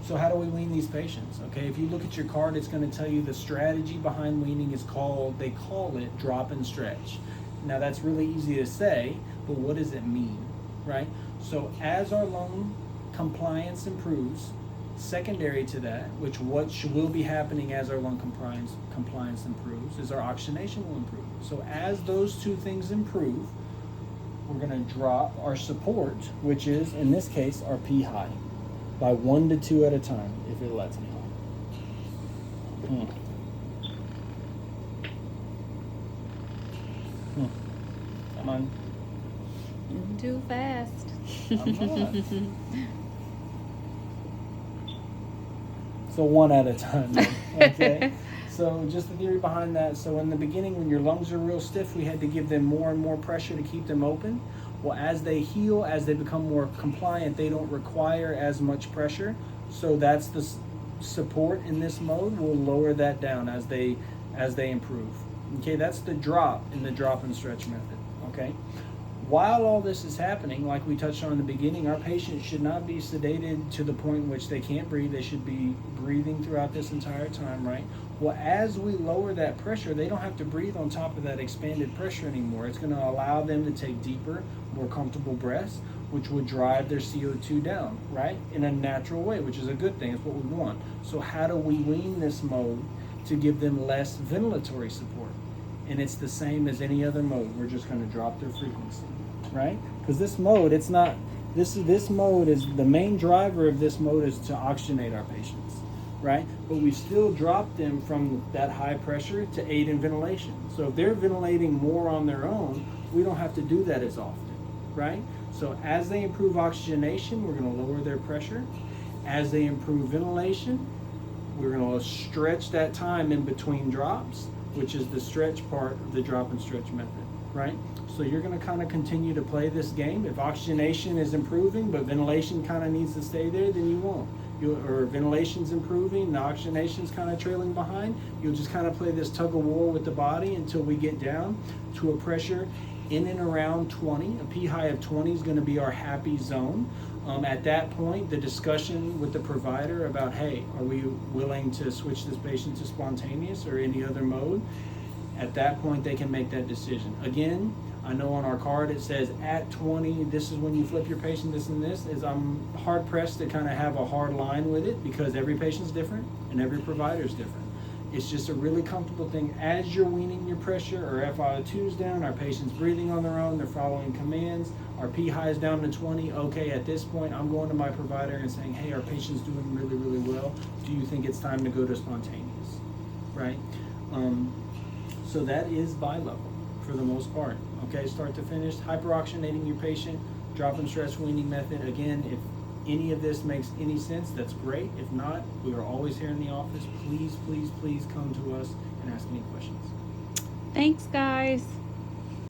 So how do we wean these patients? Okay, if you look at your card, it's going to tell you the strategy behind weaning is called, they call it drop and stretch. Now that's really easy to say, but what does it mean, right? So as our lung compliance improves, secondary to that, which will be happening as our lung compliance improves, is our oxygenation will improve. So as those two things improve, we're going to drop our support, which is, in this case, our P high, by 1 to 2 at a time, if it lets me. Come on. Too fast. I'm not. So 1 at a time. Okay. So just the theory behind that. So in the beginning, when your lungs are real stiff, we had to give them more and more pressure to keep them open. Well, as they heal, as they become more compliant, they don't require as much pressure. So that's the support in this mode. We'll lower that down as they improve. Okay, that's the drop in the drop and stretch method. Okay. While all this is happening, like we touched on in the beginning, our patients should not be sedated to the point in which they can't breathe. They should be breathing throughout this entire time, right? Well, as we lower that pressure, they don't have to breathe on top of that expanded pressure anymore. It's going to allow them to take deeper, more comfortable breaths, which would drive their CO2 down, right? In a natural way, which is a good thing. It's what we want. So how do we wean this mode to give them less ventilatory support? And it's the same as any other mode. We're just going to drop their frequency, right? Because this mode, it's not, this mode is, the main driver of this mode is to oxygenate our patients, right? But we still drop them from that high pressure to aid in ventilation. So if they're ventilating more on their own, we don't have to do that as often, right? So as they improve oxygenation, we're going to lower their pressure. As they improve ventilation, we're going to stretch that time in between drops, which is the stretch part of the drop and stretch method, right? So you're going to kind of continue to play this game. If oxygenation is improving, but ventilation kind of needs to stay there, then you won't. Or ventilation's improving, the oxygenation's kind of trailing behind, you'll just kind of play this tug of war with the body until we get down to a pressure in and around 20. A P high of 20 is going to be our happy zone. At that point, the discussion with the provider about, hey, are we willing to switch this patient to spontaneous or any other mode? At that point, they can make that decision. Again, I know on our card it says at 20, this is when you flip your patient, this and this. I'm hard pressed to kind of have a hard line with it because every patient's different and every provider is different. It's just a really comfortable thing. As you're weaning your pressure, our FiO2's down, our patient's breathing on their own, they're following commands, our P high is down to 20. Okay, at this point, I'm going to my provider and saying, hey, our patient's doing really, really well. Do you think it's time to go to spontaneous, right? So that is bi-level for the most part. Okay, start to finish, hyperoxygenating your patient, drop and stretch weaning method. Again, if any of this makes any sense, that's great. If not, we are always here in the office. Please, please, please come to us and ask any questions. Thanks, guys.